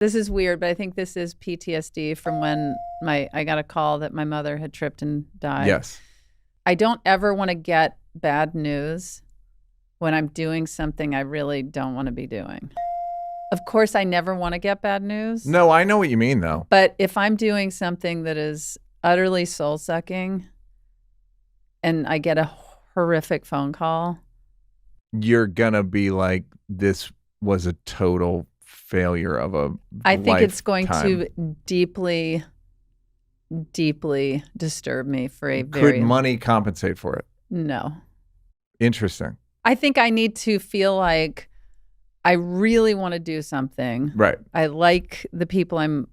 This is weird, but I think this is PTSD from when I got a call that my mother had tripped and died. Yes. I don't ever want to get bad news when I'm doing something I really don't want to be doing. Of course, I never want to get bad news. No, I know what you mean, though. But if I'm doing something that is utterly soul-sucking and I get a horrific phone call, you're going to be like, this was a total failure of a I think it's going lifetime. to deeply, deeply disturb me for a very... Could money compensate for it? No. Interesting. I think I need to feel like I really want to do something. Right. I like the people I'm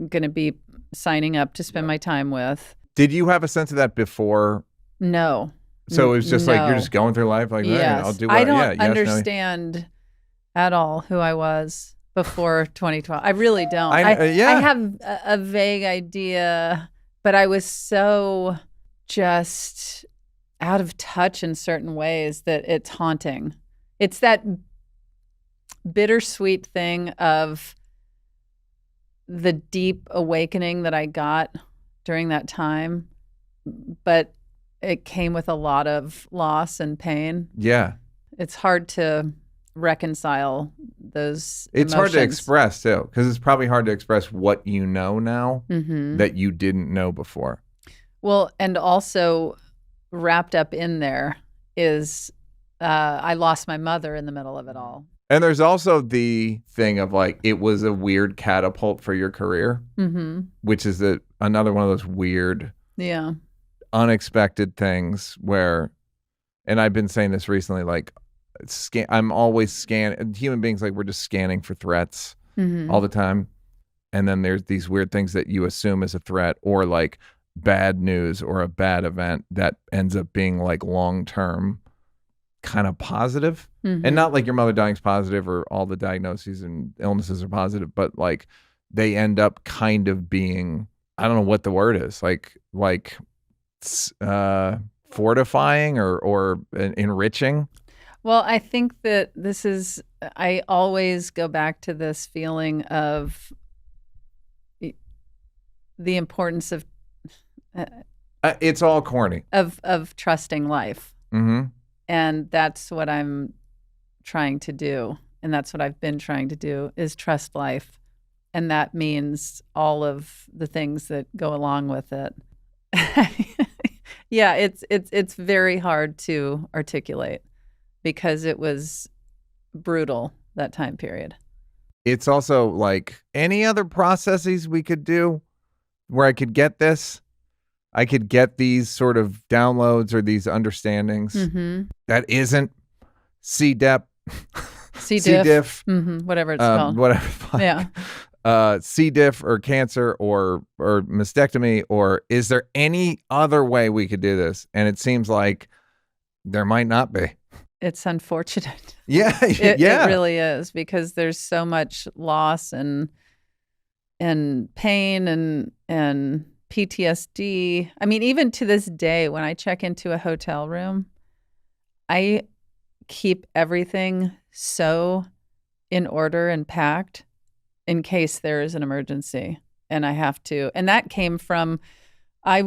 going to be signing up to spend my time with. Did you have a sense of that before? No. So it was just like, No. you're just going through life like, Yes. hey, I'll do what I don't yes, understand at all who I was before 2012. I really don't. yeah. I have a vague idea, but I was so just out of touch in certain ways that it's haunting. It's that bittersweet thing of the deep awakening that I got during that time, but it came with a lot of loss and pain. Yeah. It's hard to reconcile those It's hard to emotions. express, too, because it's probably hard to express what you know now Mm-hmm. that you didn't know before. Well, and also wrapped up in there is I lost my mother in the middle of it all. And there's also the thing of like, it was a weird catapult for your career, Mm-hmm. which is another one of those weird, Yeah. unexpected things where, and I've been saying this recently, like, I'm always scanning. Human beings, like, we're just scanning for threats Mm-hmm. all the time. And then there's these weird things that you assume is a threat, or like bad news or a bad event that ends up being like long-term kind of positive. Mm-hmm. And not like your mother dying is positive or all the diagnoses and illnesses are positive, but like they end up kind of being, I don't know what the word is, like fortifying or enriching. Well, I think that I always go back to this feeling of the importance of It's all corny. of trusting life. Mm-hmm. And that's what I'm trying to do. And that's what I've been trying to do, is trust life. And that means all of the things that go along with it. Yeah, it's very hard to articulate because it was brutal, that time period. It's also like any other processes we could do where I could get this. I could get these sort of downloads or these understandings. Mm-hmm. That isn't CDEP, C. C. diff, diff, whatever it's called. whatever. Yeah. C. diff or cancer or mastectomy, or is there any other way we could do this? And it seems like there might not be. It's unfortunate. Yeah, It yeah. really is, because there's so much loss and pain and PTSD. I mean, even to this day, when I check into a hotel room, I keep everything so in order and packed in case there is an emergency and I have to. And that came from, I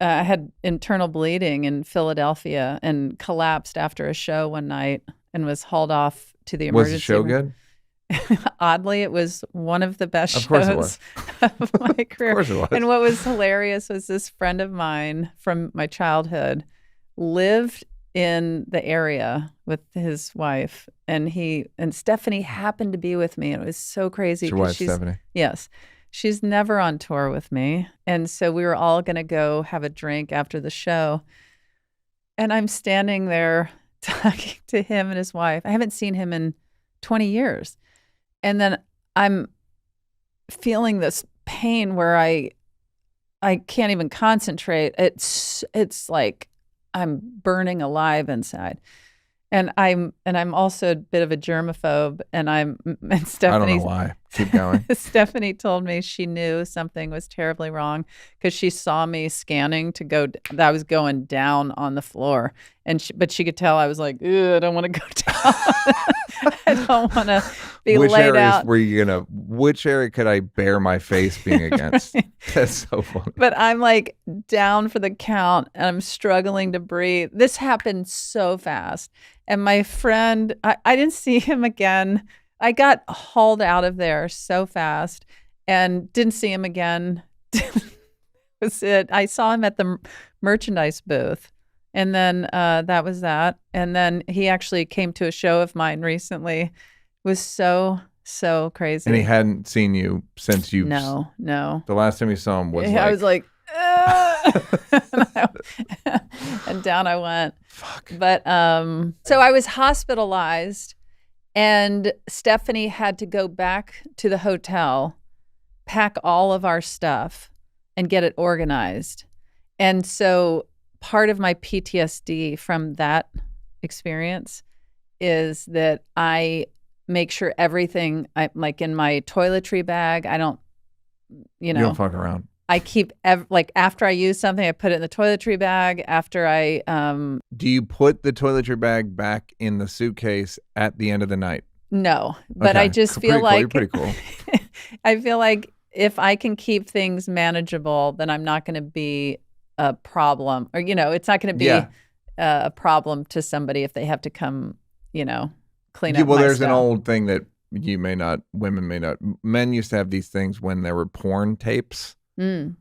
had internal bleeding in Philadelphia and collapsed after a show one night and was hauled off to the emergency Was the show room. good? Oddly, it was one of the best Of course it shows of my career. Of course it was. And what was hilarious was this friend of mine from my childhood lived in the area with his wife, and Stephanie happened to be with me, and it was so crazy. It's your wife, Stephanie? Yes. She's never on tour with me. And so we were all going to go have a drink after the show. And I'm standing there talking to him and his wife. I haven't seen him in 20 years. And then I'm feeling this pain where I can't even concentrate. It's like I'm burning alive inside. And I'm also a bit of a germaphobe, and Stephanie. I don't know why. Keep going. Stephanie told me she knew something was terribly wrong because she saw me scanning to go. That I was going down on the floor, but she could tell I was like, "Ugh, I don't want to go down. I don't want to be Which laid areas out." were you gonna? Which area could I bear my face being against? Right. That's so funny. But I'm like down for the count, and I'm struggling to breathe. This happened so fast, and my friend, I didn't see him again. I got hauled out of there so fast and didn't see him again. Was it? I saw him at the merchandise booth, and then that was that. And then he actually came to a show of mine recently. It was so crazy. And he hadn't seen you since you. No. The last time you saw him was I was like, and down I went. Fuck. But so I was hospitalized. And Stephanie had to go back to the hotel, pack all of our stuff, and get it organized. And so part of my PTSD from that experience is that I make sure everything, like in my toiletry bag, I don't, You don't fuck around. I keep, like after I use something, I put it in the toiletry bag. After I... Do you put the toiletry bag back in the suitcase at the end of the night? No, but Okay. I just Pretty feel cool. like... You're pretty cool. I feel like if I can keep things manageable, then I'm not going to be a problem. Or, it's not going to be a problem to somebody if they have to come, clean up Well, my there's stuff. an old thing that you may not, women may not. Men used to have these things when there were porn tapes. Mm.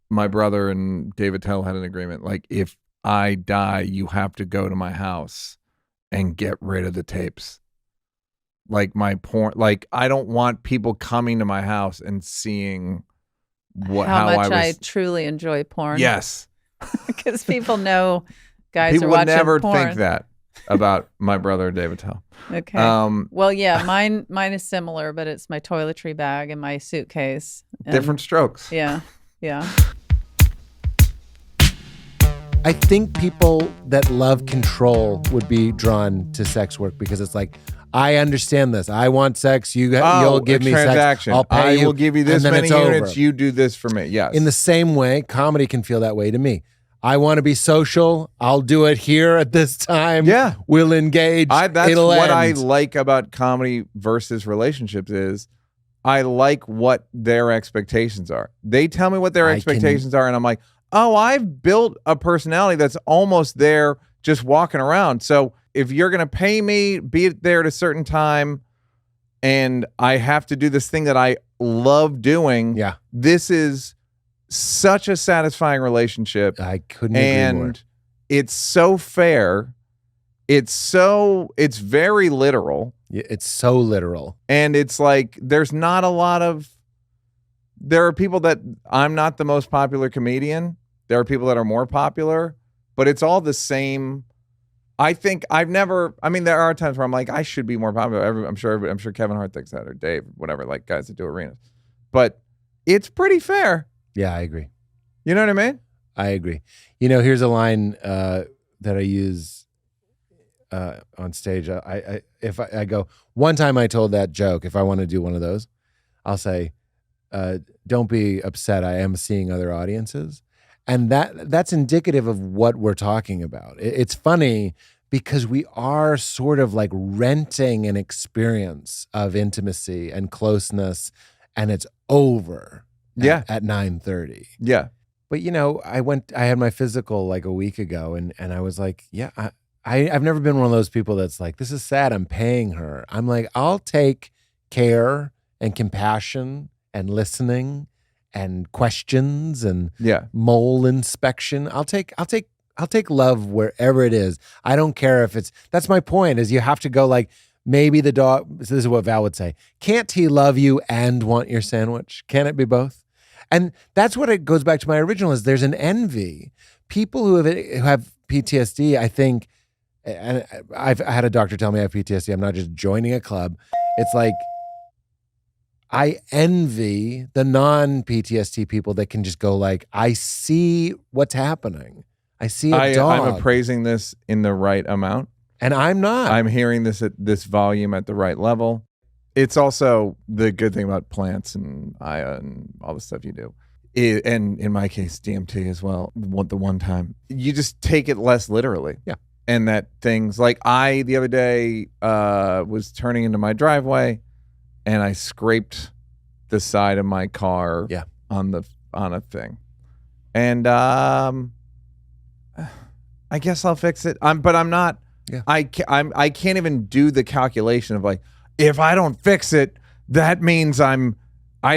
My brother and David Tell had an agreement. Like, if I die, you have to go to my house and get rid of the tapes. Like my porn, like I don't want people coming to my house and seeing how much I truly enjoy porn. Yes, because people know guys people are would watching never porn. think that about my brother David Tell. Okay. Well, yeah, mine is similar, but it's my toiletry bag and my suitcase. Different strokes. Yeah. I think people that love control would be drawn to sex work because it's like, I understand this. I want sex. You'll give me transaction. Sex. I'll pay you. I will give you this and then many it's units. over. You do this for me. Yes. In the same way, comedy can feel that way to me. I want to be social. I'll do it here at this time. Yeah. We'll engage. That's It'll what I end. like about comedy versus relationships is I like what their expectations are. They tell me what their expectations are, and I'm like, oh, I've built a personality that's almost there just walking around. So if you're going to pay me, be there at a certain time, and I have to do this thing that I love doing, this is such a satisfying relationship. I couldn't agree more. And it's so fair. It's very literal. Yeah, it's so literal. And it's like, there are people that I'm not the most popular comedian. There are people that are more popular, but it's all the same. I think there are times where I'm like, I should be more popular. I'm sure Kevin Hart thinks that, or Dave, whatever, like guys that do arenas, but it's pretty fair. Yeah, I agree. You know what I mean? I agree. Here's a line that I use on stage. If I go, one time I told that joke, if I want to do one of those, I'll say, don't be upset. I am seeing other audiences. And that's indicative of what we're talking about. It's funny because we are sort of like renting an experience of intimacy and closeness, and it's over at 9:30. Yeah. But I had my physical like a week ago, and I was like, I've never been one of those people that's like, this is sad, I'm paying her. I'm like, I'll take care and compassion and listening and questions and mole inspection. I'll take love wherever it is. I don't care if that's my point, is you have to go like, maybe the dog, this is what Val would say, can't he love you and want your sandwich? Can it be both? And that's what it goes back to my original, is there's an envy. People who have PTSD, I think, and I had a doctor tell me I have PTSD. I'm not just joining a club. It's like, I envy the non-PTSD people that can just go like, I see what's happening. I see a dog. I'm appraising this in the right amount. And I'm not. I'm hearing this at this volume at the right level. It's also the good thing about plants and Aya and all the stuff you do. And in my case, DMT as well, the one time. You just take it less literally. Yeah. And that things like the other day was turning into my driveway and I scraped the side of my car on a thing. And I guess I'll fix it. But I'm not. Yeah. I can't even do the calculation of like, if I don't fix it, that means I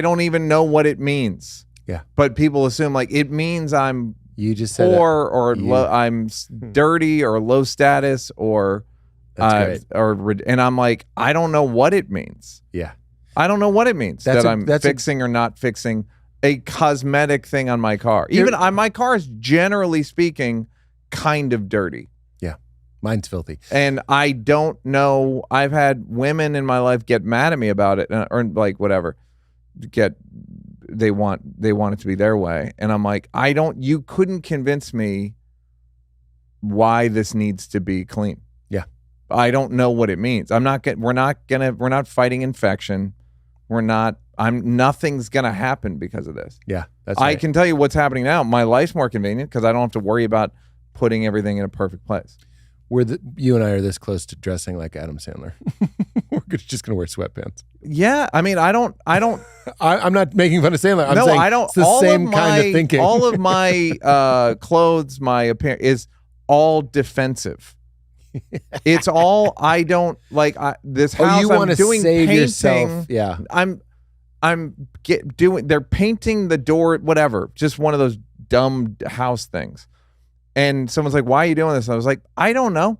don't even know what it means. Yeah. But people assume like it means I'm you just said poor or I'm dirty or low status or That's great. and I'm like, I don't know what it means. Yeah. I don't know what it means that I'm fixing or not fixing a cosmetic thing on my car. Even my car is generally speaking kind of dirty. Yeah. Mine's filthy. And I don't know. I've had women in my life get mad at me about it or like whatever. They want it to be their way. And I'm like, you couldn't convince me why this needs to be clean. Yeah. I don't know what it means. We're not fighting infection. Nothing's going to happen because of this. Yeah. That's right. I can tell you what's happening now. My life's more convenient because I don't have to worry about putting everything in a perfect place. You and I are this close to dressing like Adam Sandler. We're just going to wear sweatpants. Yeah. I mean, I don't. I'm not making fun of Sandler. I'm saying I don't. It's the same kind of thinking. All of my clothes, my appearance is all defensive. It's all, I don't like this house. You want to save painting. yourself. Yeah. They're painting the door, whatever. Just one of those dumb house things. And someone's like, why are you doing this? And I was like, I don't know.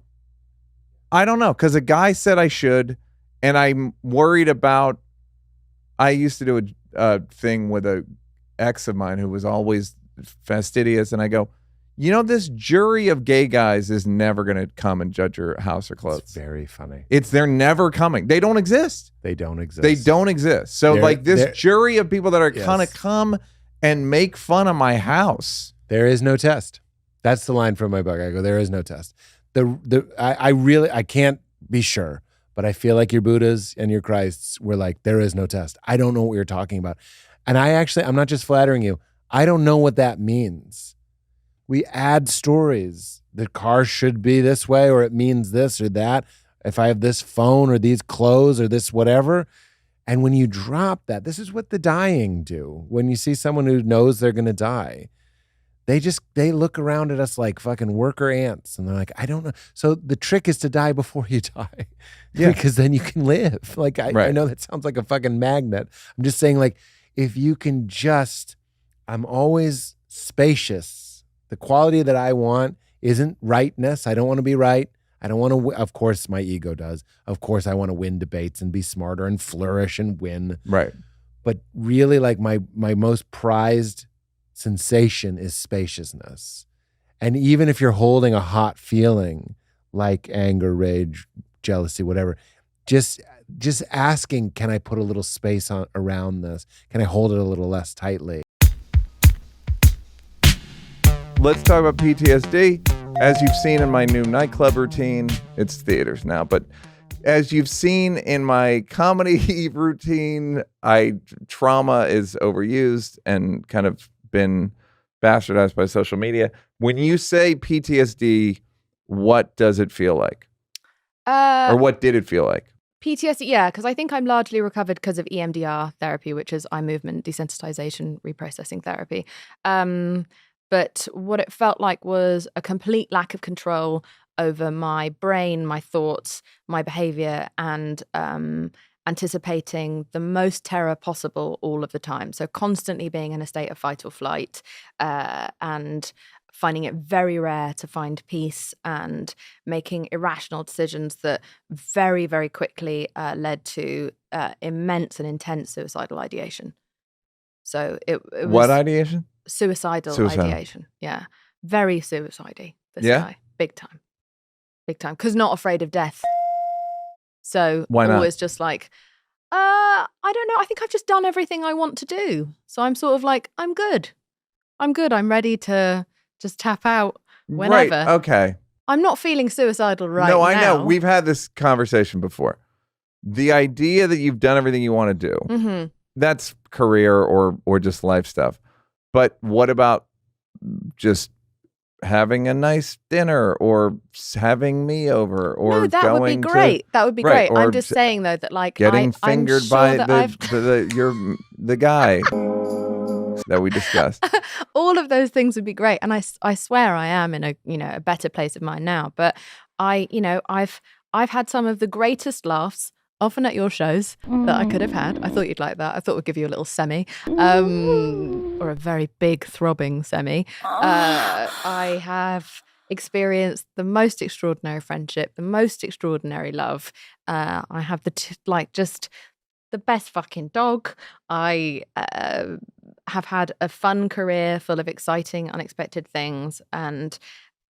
Because a guy said I should. And I'm worried about, I used to do a thing with a ex of mine who was always fastidious. And I go, this jury of gay guys is never going to come and judge your house or clothes. It's very funny. They're never coming. They don't exist. So this jury of people that are going to come and make fun of my house. There is no test. That's the line from my book. I go, there is no test. I can't be sure, but I feel like your Buddhas and your Christs were like, there is no test. I don't know what you're talking about. And I'm not just flattering you. I don't know what that means. We add stories. The car should be this way, or it means this or that. If I have this phone or these clothes or this whatever. And when you drop that, this is what the dying do. When you see someone who knows they're going to die, they look around at us like fucking worker ants. And they're like, I don't know. So the trick is to die before you die. Yeah. Because then you can live. Like, I know that sounds like a fucking magnet. I'm just saying, like, if you can I'm always spacious. The quality that I want isn't rightness. I don't want to be right. I don't want to, of course my ego does. Of course I want to win debates and be smarter and flourish and win. Right. But really, like, my most prized sensation is spaciousness. And even if you're holding a hot feeling like anger, rage, jealousy, whatever, just asking, can I put a little space around this? Can I hold it a little less tightly? Let's talk about PTSD. As you've seen in my new nightclub routine, it's theaters now, but as you've seen in my comedy routine, trauma is overused and kind of been bastardized by social media. When you say PTSD, what does it feel like? Or what did it feel like? PTSD, yeah, because I think I'm largely recovered because of EMDR therapy, which is eye movement desensitization reprocessing therapy. But what it felt like was a complete lack of control over my brain, my thoughts, my behavior, and anticipating the most terror possible all of the time. So constantly being in a state of fight or flight, and finding it very rare to find peace, and making irrational decisions that very, very quickly led to immense and intense suicidal ideation. So it was... What ideation? Suicidal ideation. Yeah. Very suicide-y, this guy. Big time. Because not afraid of death. So why not? Always just like, I don't know. I think I've just done everything I want to do. So I'm sort of like, I'm good. I'm ready to just tap out whenever. Right. Okay. I'm not feeling suicidal right now. No, I know. We've had this conversation before. the idea that you've done everything you want to do, Mm-hmm. that's career or just life stuff. But what about just having a nice dinner or having me over or No, that would be going great. That would be right, great. or I'm just saying though that like getting I'm fingered sure by that the guy that we discussed. all of those things would be great, and I swear I am in a better place of mind now. But I've had some of the greatest laughs often at your shows that I could have had. I thought you'd like that. I thought we'd give you a little semi, or a very big throbbing semi. I have experienced the most extraordinary friendship, the most extraordinary love. I have just the best fucking dog. I have had a fun career full of exciting, unexpected things, and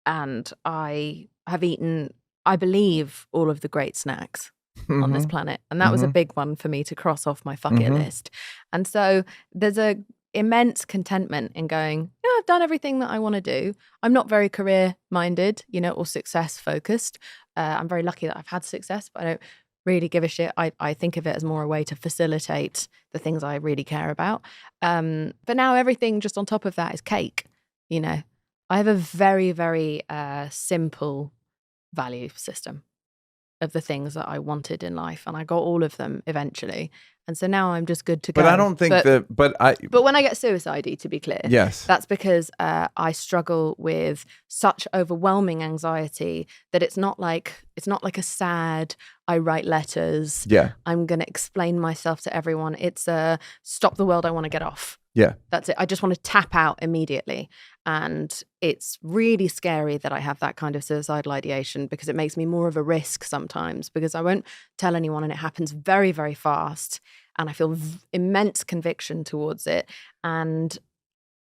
I have eaten, I believe, all of the great snacks on this planet, and that was a big one for me to cross off my bucket list. And so there's a immense contentment in going, yeah, I've done everything that I want to do. I'm not very career minded, or success focused. I'm very lucky that I've had success, but I don't really give a shit. I think of it as more a way to facilitate the things I really care about. But now everything just on top of that is cake. I have a very, very simple value system of the things that I wanted in life, and I got all of them eventually. And so now I'm just good to go. But I don't think But when I get suicide-y, to be clear, yes, that's because I struggle with such overwhelming anxiety that it's not like a sad, I write letters, I'm going to explain myself to everyone. It's a stop the world, I want to get off. Yeah. That's it. I just want to tap out immediately. And it's really scary that I have that kind of suicidal ideation, because it makes me more of a risk sometimes, because I won't tell anyone and it happens very, very fast. And I feel immense conviction towards it. And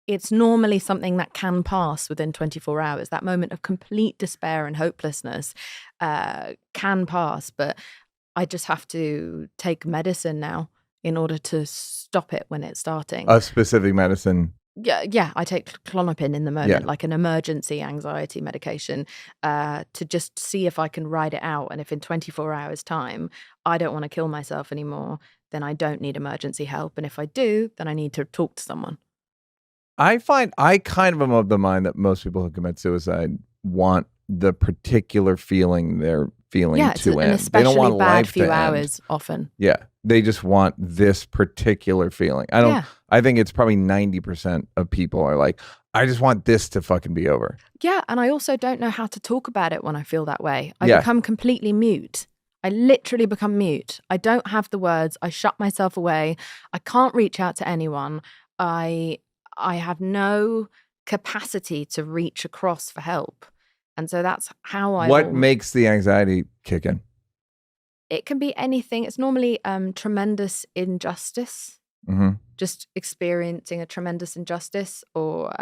it's normally something that can pass within 24 hours. That moment of complete despair and hopelessness can pass. But I just have to take medicine now in order to stop it when it's starting. A specific medicine. Yeah. I take Klonopin in the moment, like an emergency anxiety medication, to just see if I can ride it out. And if in 24 hours time, I don't want to kill myself anymore, then I don't need emergency help. And if I do, then I need to talk to someone. I find I kind of am of the mind that most people who commit suicide want the particular feeling they're feeling to end. Especially they don't want bad life few to hours end. often. Yeah. They just want this particular feeling. I think it's probably 90% of people are like, I just want this to fucking be over. Yeah. And I also don't know how to talk about it when I feel that way. I become completely mute. I literally become mute. I don't have the words. I shut myself away. I can't reach out to anyone. I have no capacity to reach across for help. And so that's how What makes the anxiety kick in? It can be anything. It's normally tremendous injustice, just experiencing a tremendous injustice, or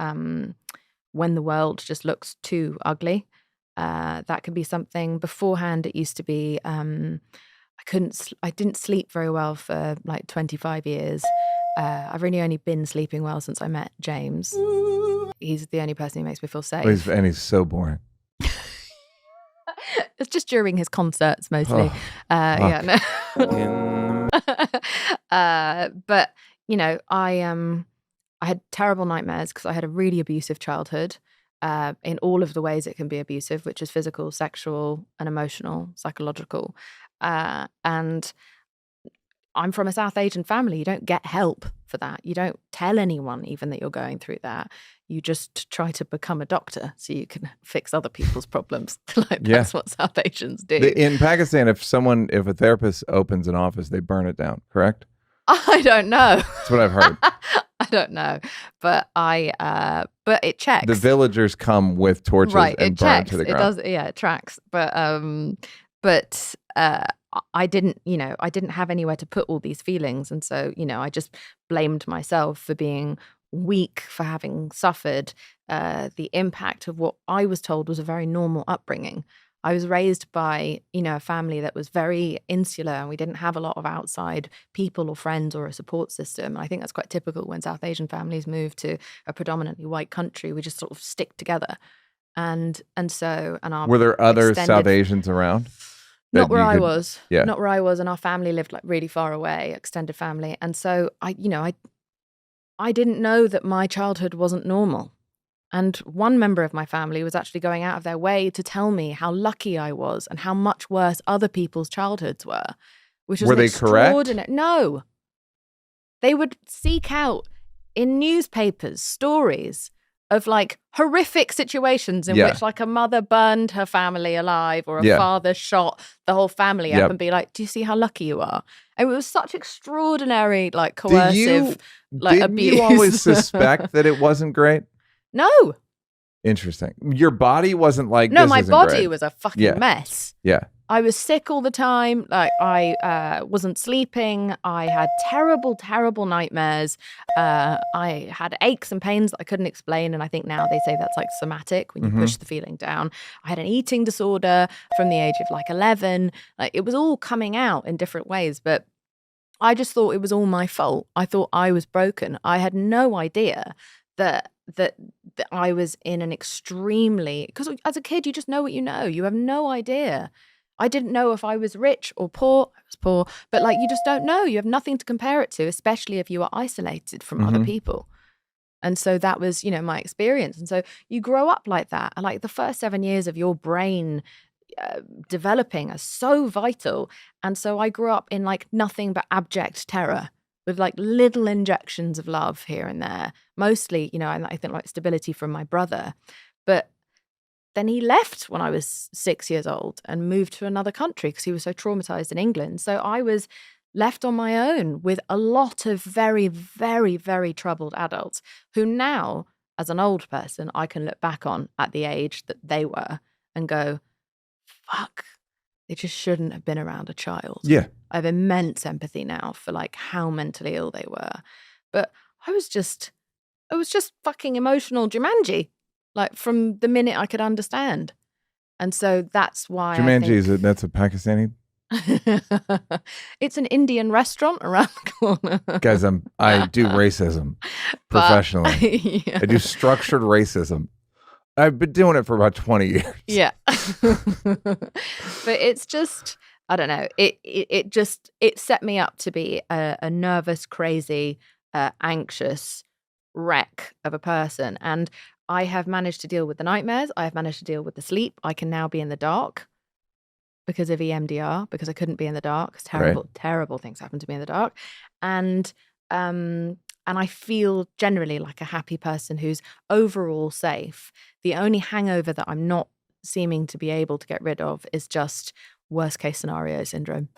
when the world just looks too ugly. That could be something. Beforehand, it used to be I didn't sleep very well for like 25 years. I've really only been sleeping well since I met James. He's the only person who makes me feel safe. And he's so boring. It's just during his concerts mostly. Oh, But I had terrible nightmares because I had a really abusive childhood, in all of the ways it can be abusive, which is physical, sexual, and emotional, psychological. And I'm from a South Asian family. You don't get help for that. You don't tell anyone even that you're going through that. You just try to become a doctor so you can fix other people's problems. That's what South Asians do. In Pakistan, if a therapist opens an office, they burn it down, correct? I don't know. That's what I've heard. I don't know. But but it checks. The villagers come with torches and burn to the ground. It does, it tracks. But I didn't have anywhere to put all these feelings. And so, I just blamed myself for being weak, for having suffered the impact of what I was told was a very normal upbringing. I was raised by, a family that was very insular, and we didn't have a lot of outside people or friends or a support system. I think that's quite typical when South Asian families move to a predominantly white country. We just sort of stick together. And our Were there other South Asians around? Not where I was. Yeah. Not where I was, and our family lived like really far away, extended family. And so I didn't know that my childhood wasn't normal. And one member of my family was actually going out of their way to tell me how lucky I was and how much worse other people's childhoods were. Which was Were they correct? No. They would seek out in newspapers stories of like horrific situations in which like a mother burned her family alive or a father shot the whole family up and be like, do you see how lucky you are? And it was such extraordinary, like coercive abuse. Did you always suspect that it wasn't great? No. Interesting. Your body wasn't like, no, this my isn't body great. was a fucking mess. Yeah. I was sick all the time. Like I wasn't sleeping. I had terrible, terrible nightmares. I had aches and pains that I couldn't explain. And I think now they say that's like somatic when you push the feeling down. I had an eating disorder from the age of like 11. Like it was all coming out in different ways. But I just thought it was all my fault. I thought I was broken. I had no idea that I was in an extremely, because as a kid, you just know what you know. You have no idea. I didn't know if I was rich or poor. I was poor, but like you just don't know. You have nothing to compare it to, especially if you are isolated from other people. And so that was, my experience. And so you grow up like that. And like the first 7 years of your brain developing are so vital. And so I grew up in like nothing but abject terror with like little injections of love here and there. Mostly, I think like stability from my brother. But then he left when I was 6 years old and moved to another country because he was so traumatized in England. So I was left on my own with a lot of very, very, very troubled adults who now, as an old person, I can look back on at the age that they were and go, fuck, they just shouldn't have been around a child. Yeah. I have immense empathy now for like how mentally ill they were. But I was just fucking emotional Jumanji. Like from the minute I could understand. And so that's why Jumanji, that's a Pakistani? It's an Indian restaurant around the corner. Guys, I do racism professionally. I do structured racism. I've been doing it for about 20 years. Yeah. But it's just, I don't know. It set me up to be a nervous, crazy, anxious wreck of a person. And I have managed to deal with the nightmares. I have managed to deal with the sleep. I can now be in the dark because of EMDR, because I couldn't be in the dark. Terrible things happen to me in the dark. And I feel generally like a happy person who's overall safe. The only hangover that I'm not seeming to be able to get rid of is just worst case scenario syndrome.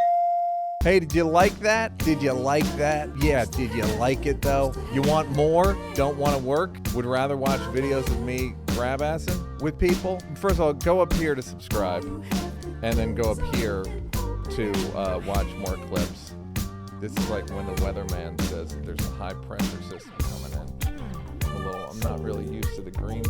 Hey, did you like that? Did you like that? Yeah, did you like it though? You want more? Don't want to work? Would rather watch videos of me grab-assing with people? First of all, go up here to subscribe and then go up here to watch more clips. This is like when the weatherman says there's a high pressure system coming in. I'm not really used to the green